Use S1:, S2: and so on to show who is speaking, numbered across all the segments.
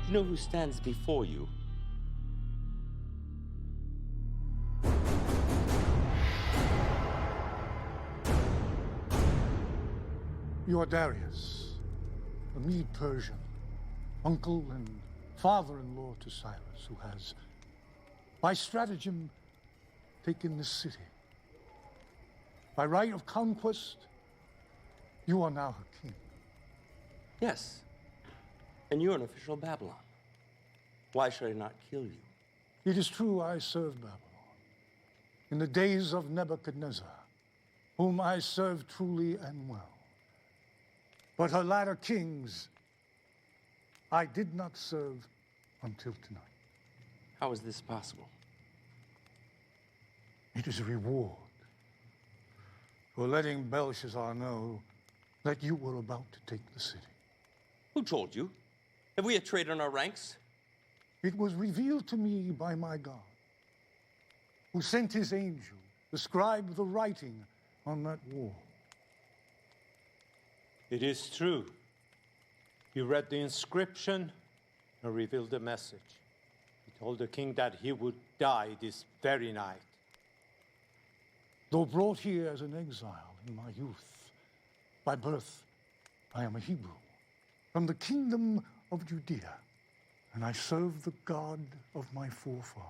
S1: You know who stands before you?
S2: You are Darius, a Mede-Persian, uncle and father-in-law to Cyrus, who has, by stratagem, taken this city. By right of conquest, you are now her king.
S1: Yes. And you're an official of Babylon. Why should I not kill you?
S2: It is true I served Babylon in the days of Nebuchadnezzar, whom I served truly and well. But her latter kings I did not serve until tonight.
S1: How is this possible?
S2: It is a reward for letting Belshazzar know that you were about to take the city.
S1: Who told you? Have we a traitor in our ranks?
S2: It was revealed to me by my God, who sent his angel to scribe the writing on that wall.
S3: It is true. He read the inscription and revealed the message. He told the king that he would die this very night.
S2: Though brought here as an exile in my youth, by birth I am a Hebrew, from the kingdom of Judea, and I serve the God of my forefathers.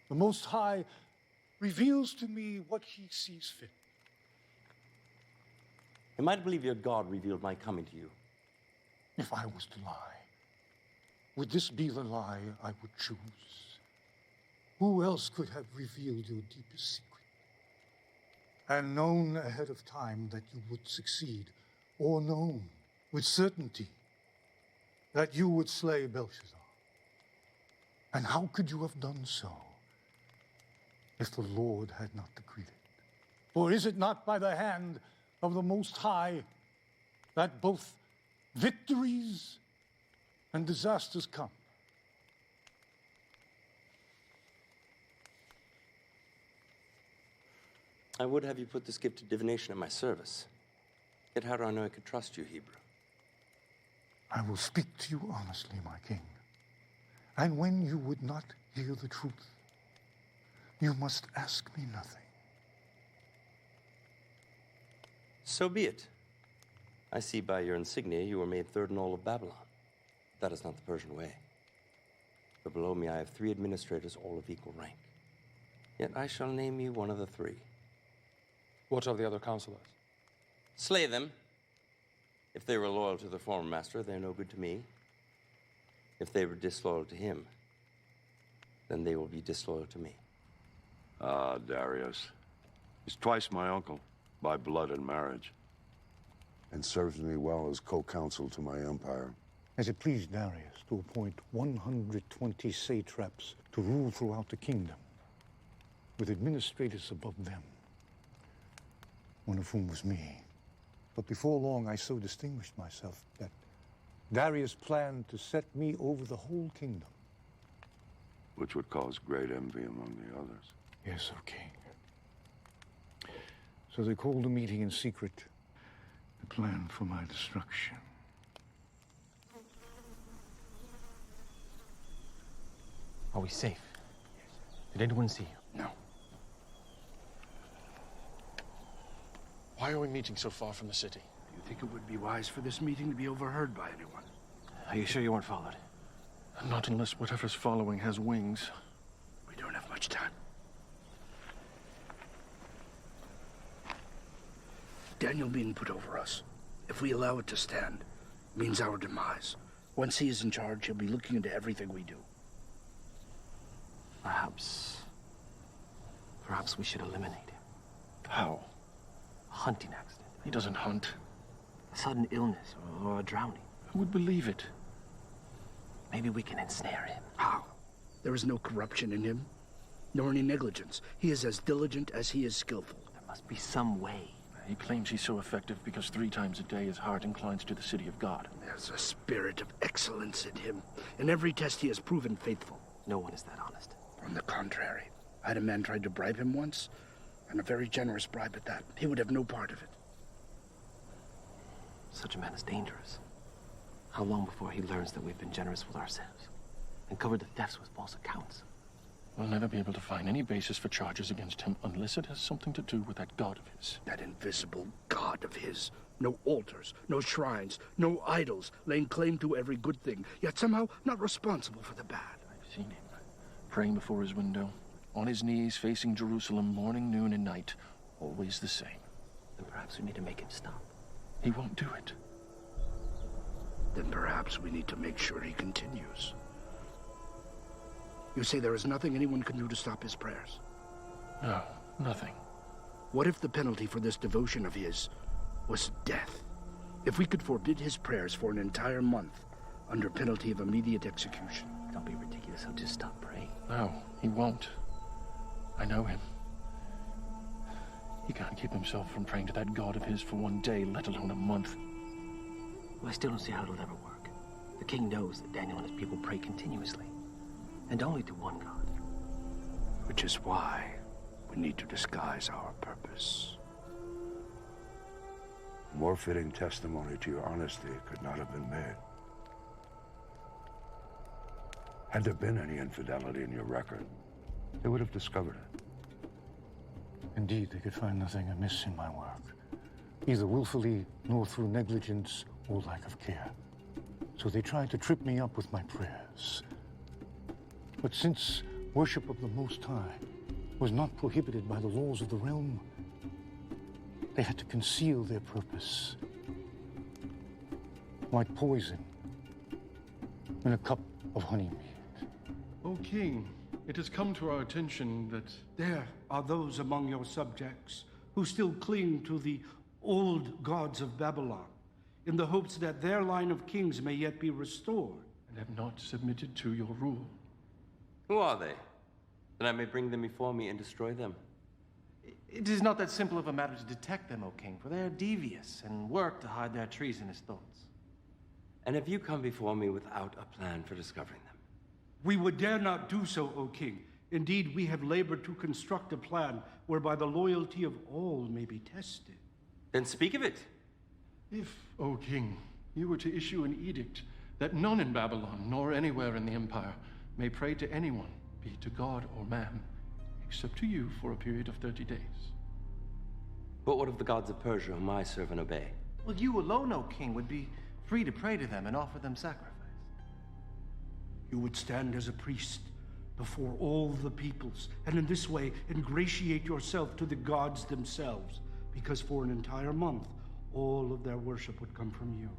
S2: The Most High reveals to me what he sees fit.
S1: Am I to believe your God revealed my coming to you?
S2: If I was to lie, would this be the lie I would choose? Who else could have revealed your deepest secret and known ahead of time that you would succeed, or known with certainty that you would slay Belshazzar? And how could you have done so if the Lord had not decreed it? For is it not by the hand of the Most High that both victories and disasters come?
S1: I would have you put this gift of divination at my service. Yet how do I know I could trust you, Hebrew?
S2: I will speak to you honestly, my king. And when you would not hear the truth, you must ask me nothing.
S1: So be it. I see by your insignia you were made third in all of Babylon. That is not the Persian way. For below me I have 3 administrators, all of equal rank. Yet I shall name you one of the 3.
S4: What of the other counselors?
S1: Slay them. If they were loyal to their former master, they're no good to me. If they were disloyal to him, then they will be disloyal to me.
S5: Ah, Darius. He's twice my uncle, by blood and marriage.
S6: And serves me well as co-counsel to my empire.
S2: As it pleased Darius to appoint 120 satraps to rule throughout the kingdom, with administrators above them, one of whom was me. But before long I so distinguished myself that Darius planned to set me over the whole kingdom.
S5: Which would cause great envy among the others.
S2: Yes, O king. So they called a meeting in secret to plan for my destruction.
S4: Are we safe? Did anyone see you?
S6: No.
S7: Why are we meeting so far from the city?
S8: Do you think it would be wise for this meeting to be overheard by anyone?
S4: Are you sure you weren't followed?
S7: Not unless whatever's following has wings.
S8: We don't have much time. Daniel being put over us, if we allow it to stand, means our demise. Once he is in charge, he'll be looking into everything we do.
S4: Perhaps we should eliminate him.
S7: How?
S4: A hunting accident.
S7: He doesn't hunt.
S4: A sudden illness or a drowning.
S7: Who would believe it?
S4: Maybe we can ensnare him.
S8: How? There is no corruption in him, nor any negligence. He is as diligent as he is skillful.
S4: There must be some way.
S7: He claims he's so effective because 3 times a day his heart inclines to the city of God.
S8: There's a spirit of excellence in him. In every test he has proven faithful.
S4: No one is that honest.
S8: On the contrary, I had a man tried to bribe him once, and a very generous bribe at that. He would have no part of it.
S4: Such a man is dangerous.
S7: How long before he learns that we've been generous with ourselves and covered the thefts with false accounts?
S9: We'll never be able to find any basis for charges against him unless it has something to do with that god of his.
S8: That invisible god of his. No altars, no shrines, no idols, laying claim to every good thing, yet somehow not responsible for the bad.
S9: I've seen him praying before his window, on his knees facing Jerusalem morning, noon, and night, always the same.
S7: Then perhaps we need to make him stop.
S9: He won't do it.
S8: Then perhaps we need to make sure he continues. You say there is nothing anyone can do to stop his prayers?
S9: No, nothing.
S8: What if the penalty for this devotion of his was death? If we could forbid his prayers for an entire month under penalty of immediate execution?
S7: Don't be ridiculous. He'll just stop praying.
S9: No, he won't. I know him. He can't keep himself from praying to that god of his for one day, let alone a month.
S7: Well, I still don't see how it'll ever work. The king knows that Daniel and his people pray continuously, and only to one god.
S8: Which is why we need to disguise our purpose.
S6: More fitting testimony to your honesty could not have been made. Had there been any infidelity in your record, they would have discovered it.
S2: Indeed, they could find nothing amiss in my work, either willfully nor through negligence or lack of care. So they tried to trip me up with my prayers. But since worship of the Most High was not prohibited by the laws of the realm, they had to conceal their purpose, like poison in a cup of honeymead.
S10: O King, it has come to our attention that there are those among your subjects who still cling to the old gods of Babylon, in the hopes that their line of kings may yet be restored.
S9: And have not submitted to your rule.
S1: Who are they? That I may bring them before me and destroy them.
S4: It is not that simple of a matter to detect them, O king, for they are devious and work to hide their treasonous thoughts.
S1: And have you come before me without a plan for discovering them?
S10: We would dare not do so, O king. Indeed, we have labored to construct a plan whereby the loyalty of all may be tested.
S1: Then speak of it.
S9: If, O king, you were to issue an edict that none in Babylon, nor anywhere in the empire, may pray to anyone, be it to god or man, except to you for a period of 30 days.
S1: But what of the gods of Persia whom I serve and obey?
S4: Well, you alone, O king, would be free to pray to them and offer them sacrifice.
S10: You would stand as a priest before all the peoples, and in this way ingratiate yourself to the gods themselves, because for an entire month, all of their worship would come from you.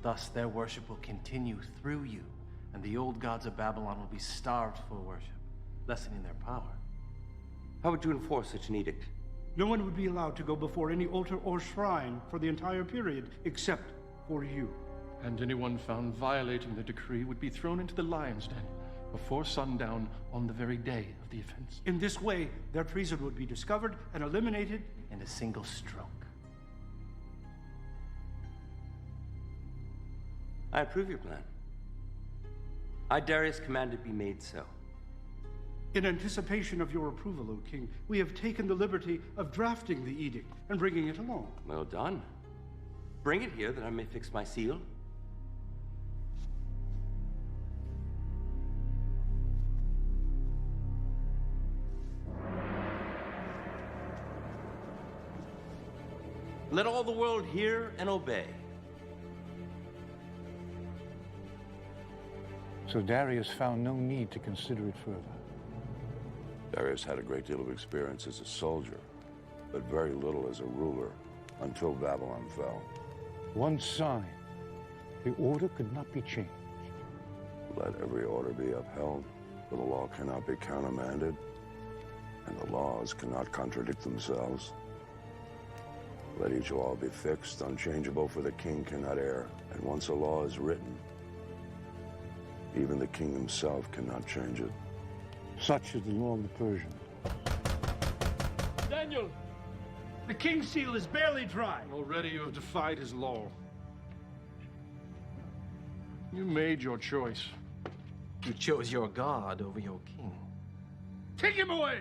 S4: Thus, their worship will continue through you, and the old gods of Babylon will be starved for worship, lessening their power.
S1: How would you enforce such an edict?
S10: No one would be allowed to go before any altar or shrine for the entire period, except for you.
S9: And anyone found violating the decree would be thrown into the lion's den before sundown on the very day of the offense.
S10: In this way, their treason would be discovered and eliminated
S4: in a single stroke.
S1: I approve your plan. I, Darius, command it be made so.
S10: In anticipation of your approval, O king, we have taken the liberty of drafting the edict and bringing it along.
S1: Well done. Bring it here that I may fix my seal. Let all the world hear and obey.
S2: So Darius found no need to consider it further.
S6: Darius had a great deal of experience as a soldier, but very little as a ruler, until Babylon fell.
S2: One sign, the order could not be changed.
S6: Let every order be upheld, for the law cannot be countermanded, and the laws cannot contradict themselves. Let each law be fixed, unchangeable, for the king cannot err, and once a law is written, even the king himself cannot change it.
S2: Such is the law of the Persians.
S10: Daniel, the king's seal is barely dry.
S9: Already you have defied his law. You made your choice.
S4: You chose your god over your king.
S10: Take him away!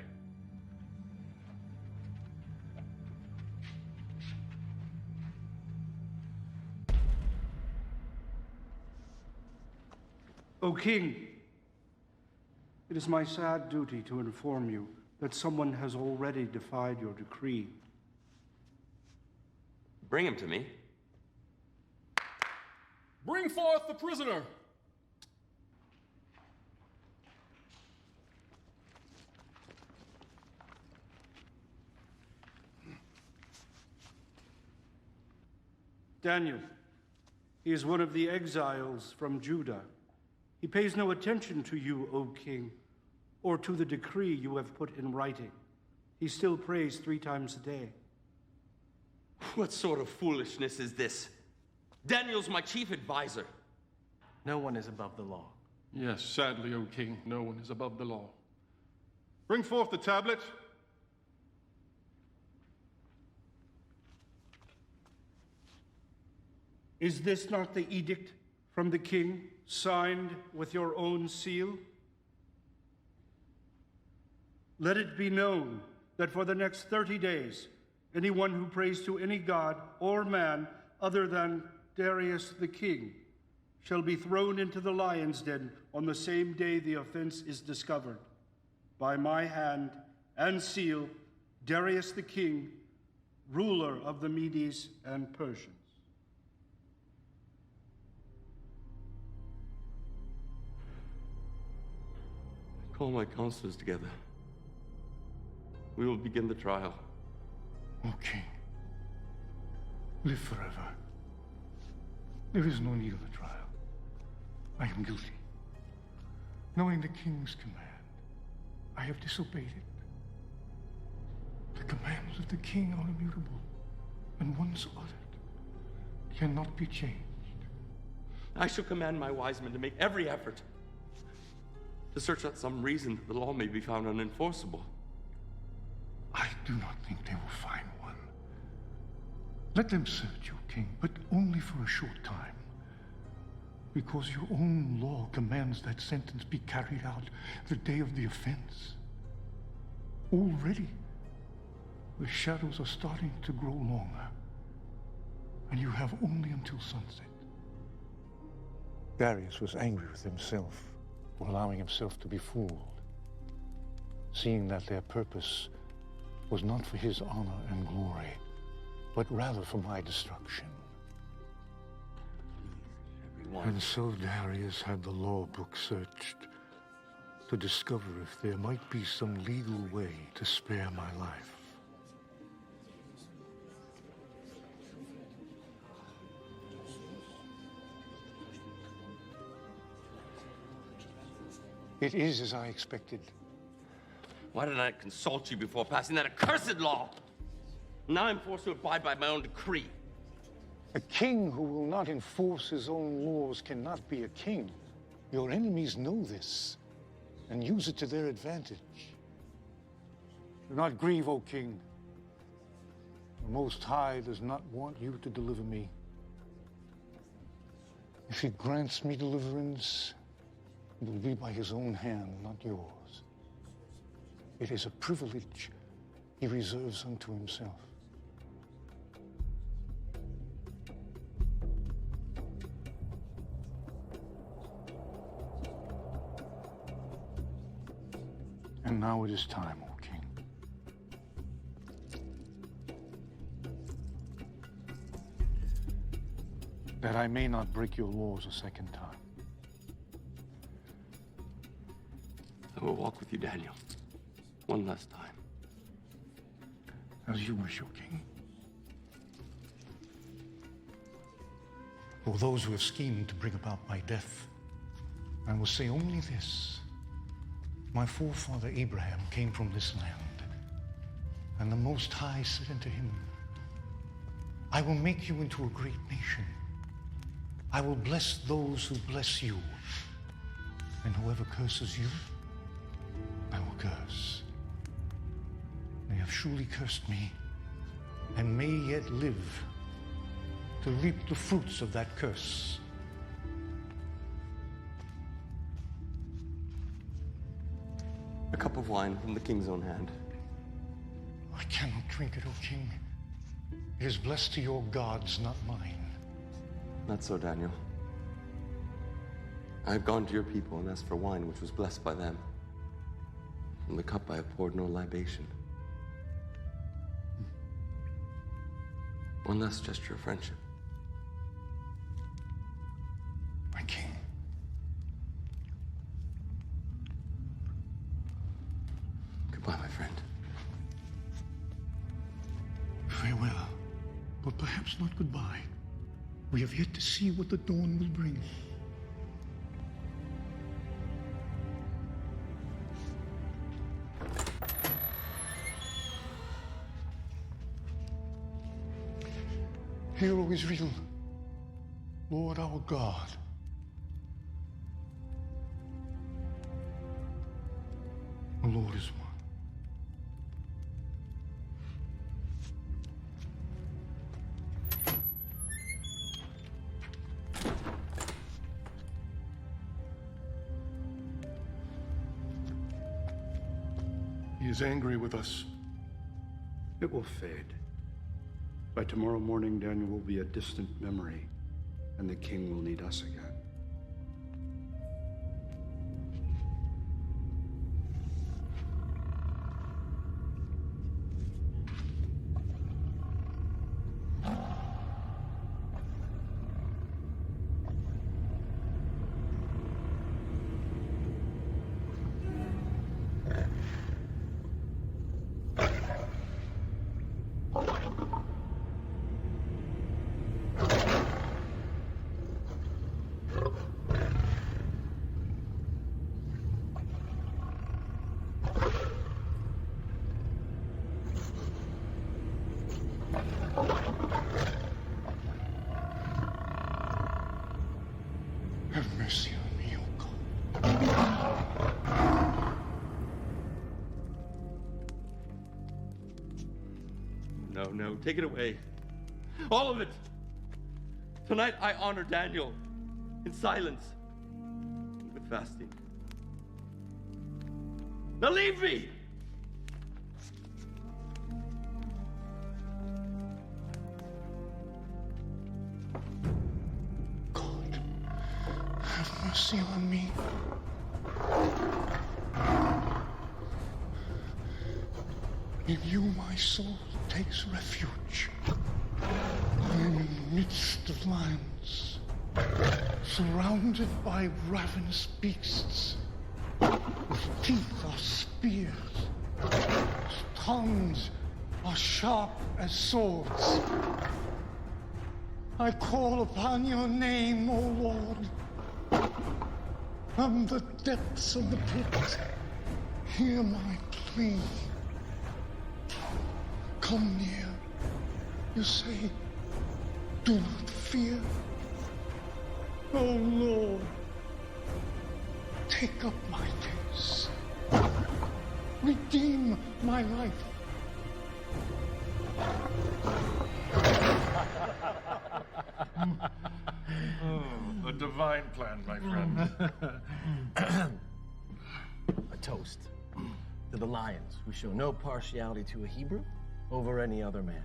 S10: O king, it is my sad duty to inform you that someone has already defied your decree.
S1: Bring him to me.
S11: Bring forth the prisoner!
S10: Daniel. He is one of the exiles from Judah. He pays no attention to you, O king, or to the decree you have put in writing. He still prays 3 times a day.
S1: What sort of foolishness is this? Daniel's my chief advisor.
S4: No one is above the law.
S9: Yes, sadly, O king, no one is above the law. Bring forth the tablet.
S10: Is this not the edict from the king, signed with your own seal? Let it be known that for the next 30 days, anyone who prays to any god or man other than Darius the king shall be thrown into the lion's den on the same day the offense is discovered. By my hand and seal, Darius the king, ruler of the Medes and Persians.
S1: Call my counselors together. We will begin the trial.
S2: O king, live forever. There is no need of a trial. I am guilty. Knowing the king's command, I have disobeyed it. The commands of the king are immutable, and once uttered, cannot be changed.
S1: I shall command my wise men to make every effort to search out some reason that the law may be found unenforceable.
S2: I do not think they will find one. Let them search, O king, but only for a short time. Because your own law commands that sentence be carried out the day of the offense. Already, the shadows are starting to grow longer, and you have only until sunset. Darius was angry with himself for allowing himself to be fooled, seeing that their purpose was not for his honor and glory, but rather for my destruction. And so Darius had the law book searched to discover if there might be some legal way to spare my life. It is as I expected.
S1: Why did I not consult you before passing that accursed law? Now I'm forced to abide by my own decree.
S2: A king who will not enforce his own laws cannot be a king. Your enemies know this and use it to their advantage. Do not grieve, O king. The Most High does not want you to deliver me. If he grants me deliverance, it will be by his own hand, not yours. It is a privilege he reserves unto himself. And now it is time, O king. That I may not break your laws a second time.
S1: I will walk with you, Daniel. One last time.
S2: As you wish, O king. For those who have schemed to bring about my death, I will say only this. My forefather Abraham came from this land, and the Most High said unto him, I will make you into a great nation. I will bless those who bless you, and whoever curses you, I will curse. They have surely cursed me, and may yet live to reap the fruits of that curse.
S1: A cup of wine from the king's own hand.
S2: I cannot drink it, O king. It is blessed to your gods, not mine.
S1: Not so, Daniel. I have gone to your people and asked for wine which was blessed by them. From the cup I have poured no libation. One last gesture of friendship.
S2: My king.
S1: Goodbye, my friend.
S2: Farewell, but perhaps not goodbye. We have yet to see what the dawn will bring. Hero is real, Lord our God. The Lord is one.
S9: He is angry with us.
S8: It will fade. By tomorrow morning, Daniel will be a distant memory, and the king will need us again.
S2: Have mercy on me, O God.
S1: No, take it away. All of it. Tonight I honor Daniel in silence and with fasting. Now leave me!
S2: God, have mercy on me. In you my soul takes refuge. I am in the midst of lions, surrounded by ravenous beasts. Whose teeth are spears, whose tongues are sharp as swords. I call upon your name, O Lord. From the depths of the pit, hear my plea. Come near. You say, do not fear. O Lord, take up my case. Redeem my life.
S9: A divine plan, my friend.
S4: A toast to the lions who show no partiality to a Hebrew over any other man.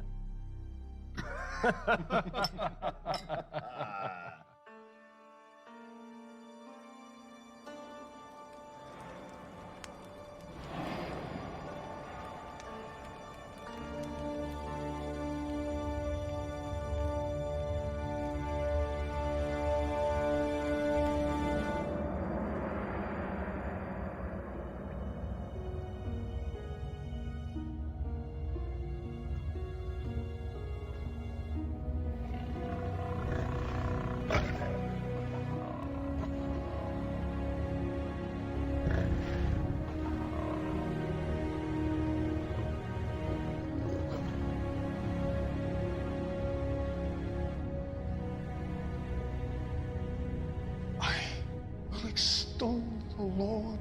S2: Extol the Lord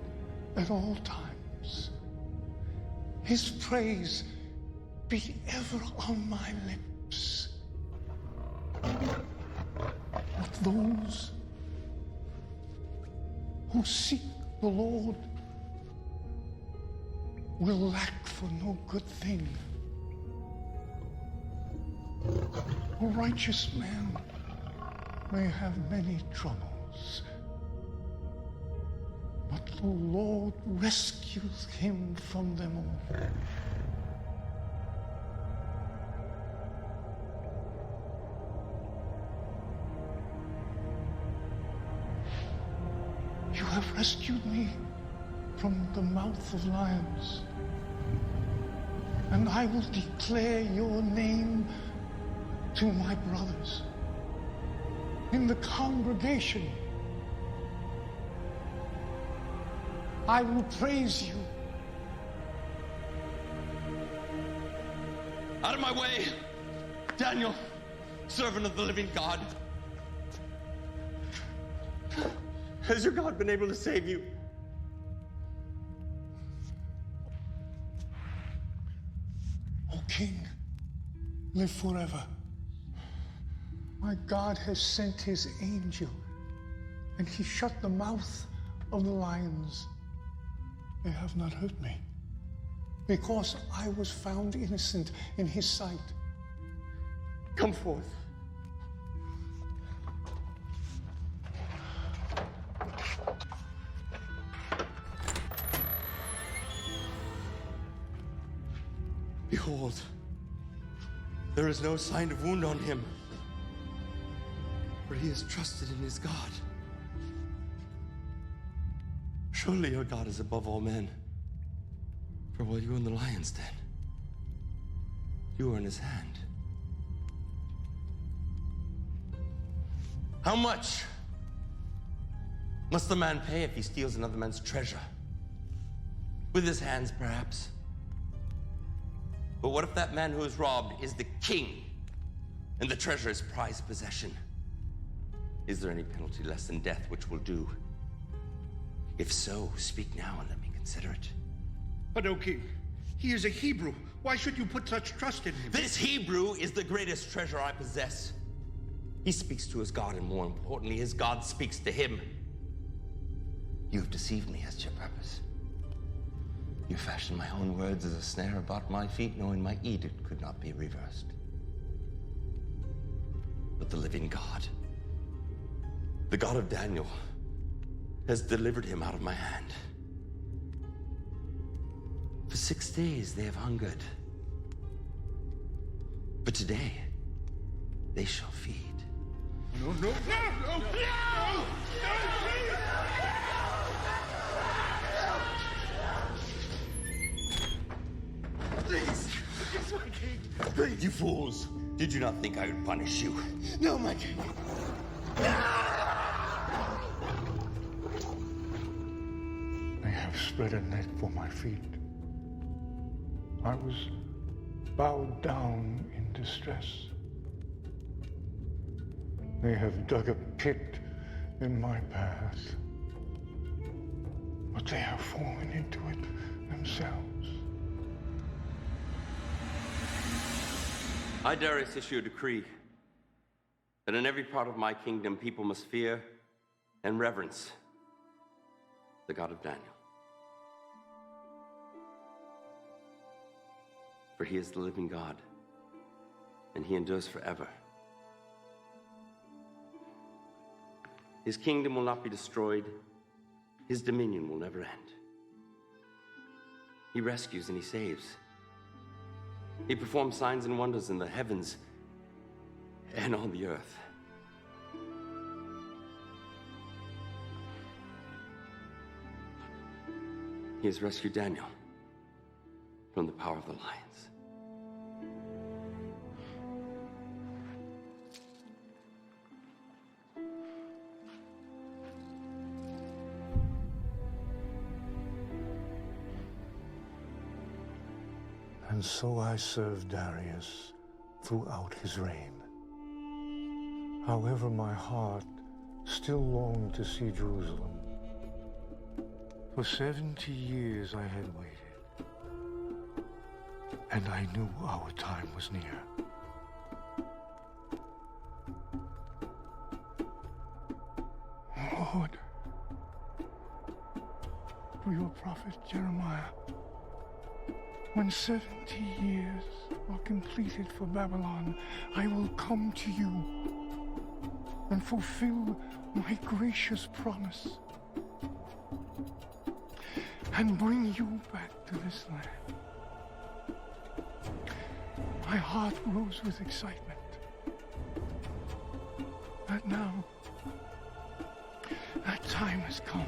S2: at all times. His praise be ever on my lips. But those who seek the Lord will lack for no good thing. A righteous man may have many troubles, the Lord rescues him from them all. You have rescued me from the mouth of lions, and I will declare your name to my brothers in the congregation. I will praise you.
S1: Out of my way! Daniel, servant of the living God. Has your God been able to save you?
S2: O King, live forever. My God has sent his angel, and he shut the mouth of the lions. They have not hurt me, because I was found innocent in his sight. Come forth.
S1: Behold, there is no sign of wound on him, for he has trusted in his God. Surely your God is above all men, for while you were in the lion's den, you were in his hand. How much must the man pay if he steals another man's treasure? With his hands, perhaps. But what if that man who is robbed is the king, and the treasure is prized possession? Is there any penalty less than death which will do? If so, speak now and let me consider it.
S10: But, O King, he is a Hebrew. Why should you put such trust in him?
S1: This Hebrew is the greatest treasure I possess. He speaks to his God, and more importantly, his God speaks to him. You have deceived me as to your purpose. You fashioned my own words as a snare about my feet, knowing my edict could not be reversed. But the living God, the God of Daniel, has delivered him out of my hand. For 6 days they have hungered, but today they shall feed.
S10: No, no, no, no, no, no!
S1: Please,
S10: Yes, my king.
S1: please, you fools! Did you not think I would punish you?
S10: No, my king.
S2: They have spread a net for my feet. I was bowed down in distress. They have dug a pit in my path, but they have fallen into it themselves.
S1: I, Darius, issue a decree that in every part of my kingdom people must fear and reverence the God of Daniel. For he is the living God, and he endures forever. His kingdom will not be destroyed. His dominion will never end. He rescues and he saves. He performs signs and wonders in the heavens and on the earth. He has rescued Daniel from the power of the lions.
S2: And so I served Darius throughout his reign. However, my heart still longed to see Jerusalem. For 70 years I had waited, and I knew our time was near. Lord, through your prophet Jeremiah, when 70 years are completed for Babylon, I will come to you and fulfill my gracious promise. and bring you back to this land. My heart rose with excitement. But now, that time has come.